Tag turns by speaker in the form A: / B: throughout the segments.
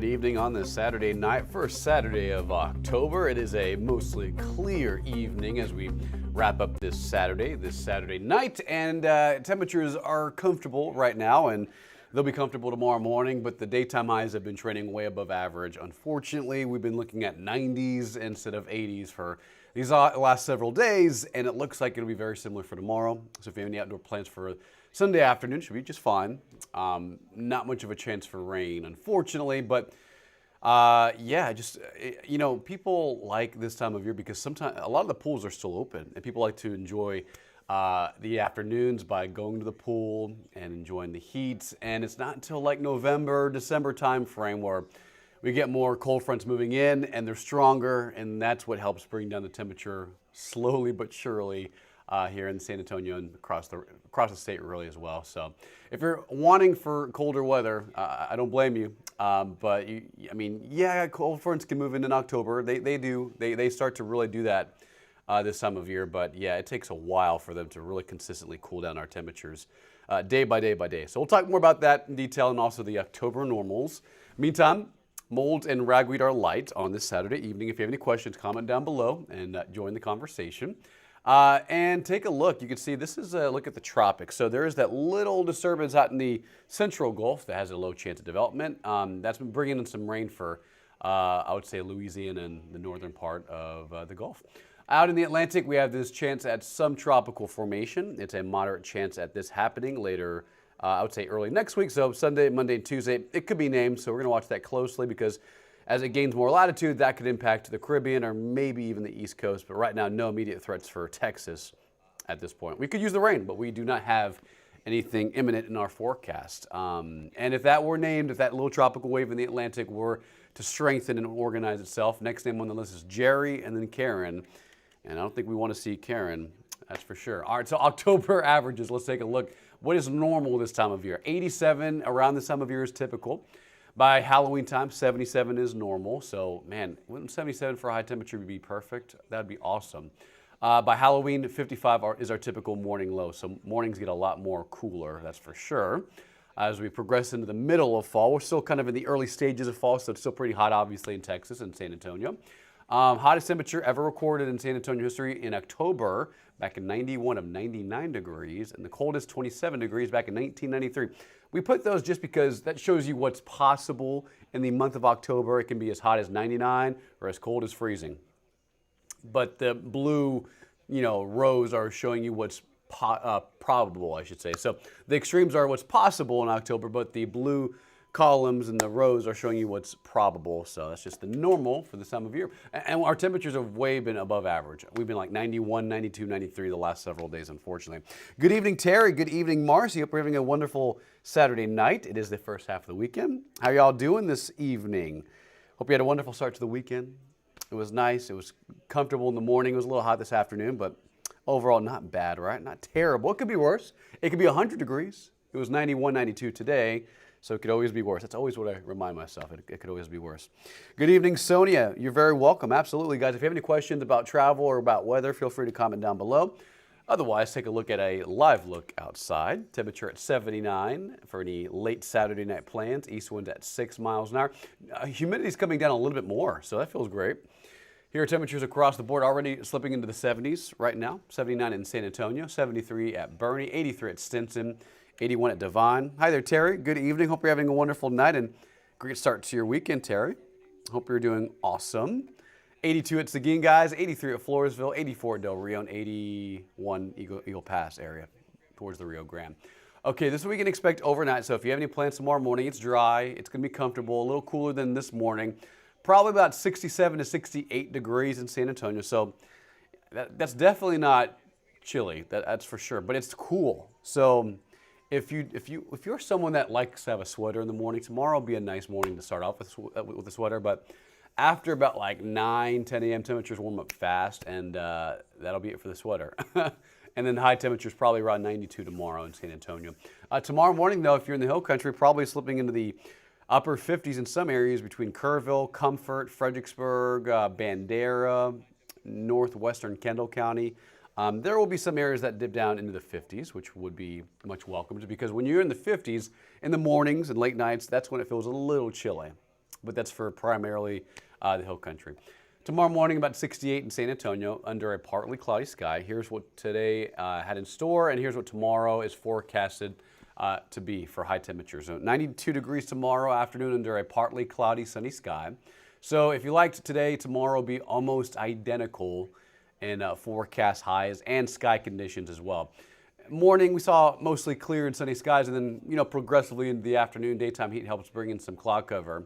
A: Good evening on this Saturday night, first Saturday of October. It is a mostly clear evening as we wrap up this Saturday night, and temperatures are comfortable right now, and they'll be comfortable tomorrow morning, but the daytime highs have been trending way above average. Unfortunately, we've been looking at 90s instead of 80s for these last several days, and it looks like it'll be very similar for tomorrow. So if you have any outdoor plans for Sunday afternoon, should be just fine. Not much of a chance for rain, unfortunately, but people like this time of year because sometimes a lot of the pools are still open, and people like to enjoy the afternoons by going to the pool and enjoying the heat. And it's not until like November, December time frame where we get more cold fronts moving in, and they're stronger, and that's what helps bring down the temperature slowly but surely here in San Antonio and across the state really as well. So if you're wanting for colder weather, I don't blame you. But cold fronts can move in October. They do. They start to really do that this time of year. But yeah, it takes a while for them to really consistently cool down our temperatures day by day by day. So we'll talk more about that in detail and also the October normals. Meantime, mold and ragweed are light on this Saturday evening. If you have any questions, comment down below and join the conversation. And take a look. You can see this is a look at the tropics. So there is that little disturbance out in the central Gulf that has a low chance of development. That's been bringing in some rain for, I would say, Louisiana and the northern part of the Gulf. Out in the Atlantic, we have this chance at some tropical formation. It's a moderate chance at this happening later, I would say early next week. So Sunday, Monday, and Tuesday, it could be named. So we're going to watch that closely because as it gains more latitude, that could impact the Caribbean or maybe even the East Coast. But right now, no immediate threats for Texas at this point. We could use the rain, but we do not have anything imminent in our forecast. And if that were named, if that little tropical wave in the Atlantic were to strengthen and organize itself, next name on the list is Jerry and then Karen. And I don't think we want to see Karen, that's for sure. All right, so October averages, let's take a look. What is normal this time of year? 87 around this time of year is typical. By Halloween time, 77 is normal. So, man, wouldn't 77 for a high temperature be perfect? That'd be awesome. By Halloween, 55 is our typical morning low. So mornings get a lot more cooler, that's for sure. As we progress into the middle of fall, we're still kind of in the early stages of fall, so it's still pretty hot, obviously, in Texas and San Antonio. Hottest temperature ever recorded in San Antonio history in October, back in 91 of 99 degrees, and the coldest 27 degrees back in 1993. We put those just because that shows you what's possible in the month of October. It can be as hot as 99 or as cold as freezing. But the blue, rows are showing you what's probable, I should say. So the extremes are what's possible in October, but the blue columns and the rows are showing you what's probable. So that's just the normal for this time of year. And our temperatures have way been above average. We've been like 91, 92, 93 the last several days, unfortunately. Good evening, Terry. Good evening, Marcy. Hope you're having a wonderful Saturday night. It is the first half of the weekend. How are y'all doing this evening? Hope you had a wonderful start to the weekend. It was nice. It was comfortable in the morning. It was a little hot this afternoon, but overall not bad, right? Not terrible. It could be worse. It could be 100 degrees. It was 91, 92 today. So it could always be worse. That's always what I remind myself. It could always be worse. Good evening, Sonia. You're very welcome. Absolutely, guys. If you have any questions about travel or about weather, feel free to comment down below. Otherwise, take a look at a live look outside. Temperature at 79 for any late Saturday night plans. East winds at 6 miles an hour. Humidity is coming down a little bit more, so that feels great. Here are temperatures across the board already slipping into the 70s right now. 79 in San Antonio, 73 at Bernie, 83 at Stinson, 81 at Devon. Hi there, Terry. Good evening. Hope you're having a wonderful night and great start to your weekend, Terry. Hope you're doing awesome. 82 at Seguin, guys. 83 at Floresville. 84 at Del Rio, and 81 Eagle Pass area towards the Rio Grande. Okay, this is what we can expect overnight. So if you have any plans tomorrow morning, it's dry. It's going to be comfortable, a little cooler than this morning. Probably about 67 to 68 degrees in San Antonio. So that's definitely not chilly. That's for sure. But it's cool. So if you're someone that likes to have a sweater in the morning, tomorrow will be a nice morning to start off with a sweater. But after about like 9, 10 a.m., temperatures warm up fast, and that'll be it for the sweater. And then high temperatures probably around 92 tomorrow in San Antonio. Tomorrow morning, though, if you're in the hill country, probably slipping into the upper 50s in some areas between Kerrville, Comfort, Fredericksburg, Bandera, northwestern Kendall County. There will be some areas that dip down into the 50s, which would be much welcomed because when you're in the 50s in the mornings and late nights, that's when it feels a little chilly. but that's for primarily the hill country. Tomorrow morning, about 68 in San Antonio under a partly cloudy sky. Here's what today had in store, and here's what tomorrow is forecasted to be for high temperatures. So 92 degrees tomorrow afternoon under a partly cloudy sunny sky. So if you liked today, tomorrow will be almost identical in forecast highs and sky conditions as well. Morning, we saw mostly clear and sunny skies, and then, progressively in the afternoon, daytime heat helps bring in some cloud cover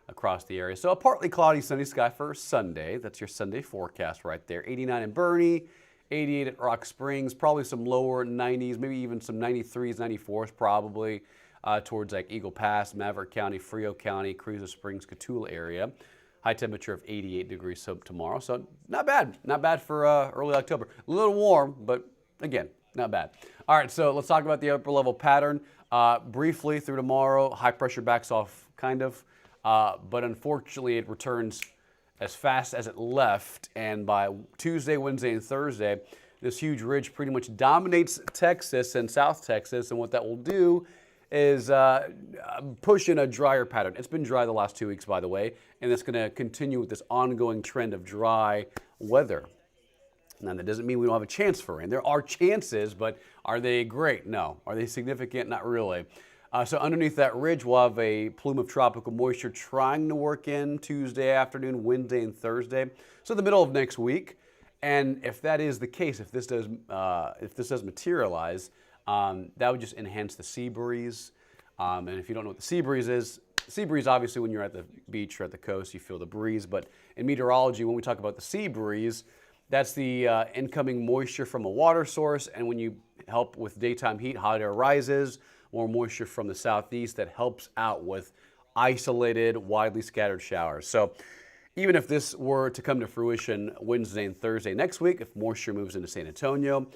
A: across the area. So a partly cloudy sunny sky for Sunday. That's your Sunday forecast right there. 89 in Boerne, 88 at Rock Springs, probably some lower 90s, maybe even some 93s, 94s probably towards like Eagle Pass, Maverick County, Frio County, Carrizo Springs, Cotulla area. High temperature of 88 degrees tomorrow. So not bad. Not bad for early October. A little warm, but again, not bad. All right, so let's talk about the upper level pattern. Briefly through tomorrow, high pressure backs off kind of. But unfortunately, it returns as fast as it left, and by Tuesday, Wednesday, and Thursday, this huge ridge pretty much dominates Texas and South Texas, and what that will do is push in a drier pattern. It's been dry the last 2 weeks, by the way, and it's going to continue with this ongoing trend of dry weather. Now, that doesn't mean we don't have a chance for rain. There are chances, but are they great? No. Are they significant? Not really. So underneath that ridge, we'll have a plume of tropical moisture trying to work in Tuesday afternoon, Wednesday, and Thursday. So the middle of next week. And if that is the case, if this does materialize, that would just enhance the sea breeze. And if you don't know what the sea breeze is, sea breeze, obviously, when you're at the beach or at the coast, you feel the breeze. But in meteorology, when we talk about the sea breeze, that's the incoming moisture from a water source. And when you help with daytime heat, hot air rises, more moisture from the southeast that helps out with isolated, widely scattered showers. So even if this were to come to fruition Wednesday and Thursday next week, if moisture moves into San Antonio,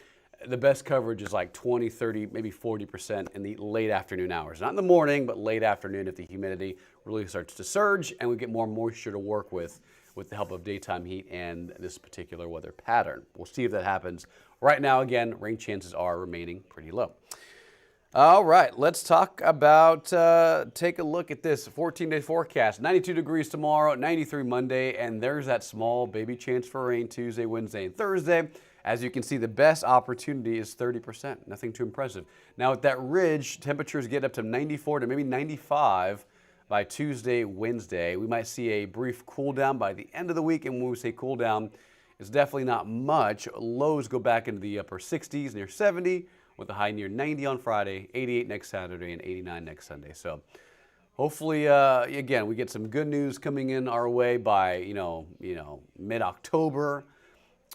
A: the best coverage is like 20, 30, maybe 40% in the late afternoon hours. Not in the morning, but late afternoon if the humidity really starts to surge and we get more moisture to work with the help of daytime heat and this particular weather pattern. We'll see if that happens. Right now, again, rain chances are remaining pretty low. All right, let's talk about, take a look at this 14-day forecast. 92 degrees tomorrow, 93 Monday, and there's that small baby chance for rain Tuesday, Wednesday, and Thursday. As you can see, the best opportunity is 30%, nothing too impressive. Now with that ridge, temperatures get up to 94 to maybe 95 by Tuesday, Wednesday. We might see a brief cool down by the end of the week, and when we say cool down, it's definitely not much. Lows go back into the upper 60s, near 70, with a high near 90 on Friday, 88 next Saturday, and 89 next Sunday. So hopefully, again, we get some good news coming in our way by, mid-October.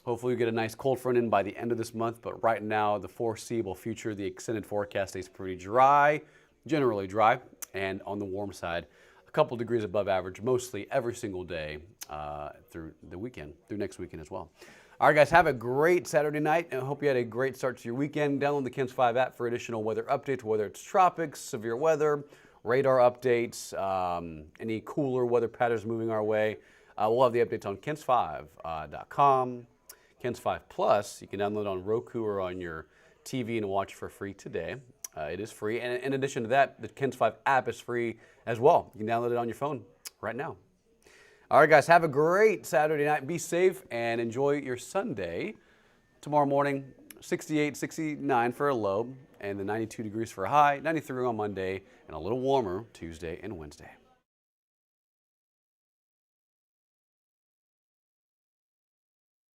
A: Hopefully we get a nice cold front in by the end of this month. But right now, the foreseeable future, the extended forecast stays pretty dry, generally dry, and on the warm side, a couple degrees above average, mostly every single day through the weekend, through next weekend as well. All right, guys, have a great Saturday night, and I hope you had a great start to your weekend. Download the KENS 5 app for additional weather updates, whether it's tropics, severe weather, radar updates, any cooler weather patterns moving our way. We'll have the updates on KENS5.com. KENS 5 Plus, you can download on Roku or on your TV and watch for free today. It is free, and in addition to that, the KENS 5 app is free as well. You can download it on your phone right now. All right, guys, have a great Saturday night. Be safe and enjoy your Sunday. Tomorrow morning, 68, 69 for a low, and the 92 degrees for a high, 93 on Monday, and a little warmer Tuesday and Wednesday.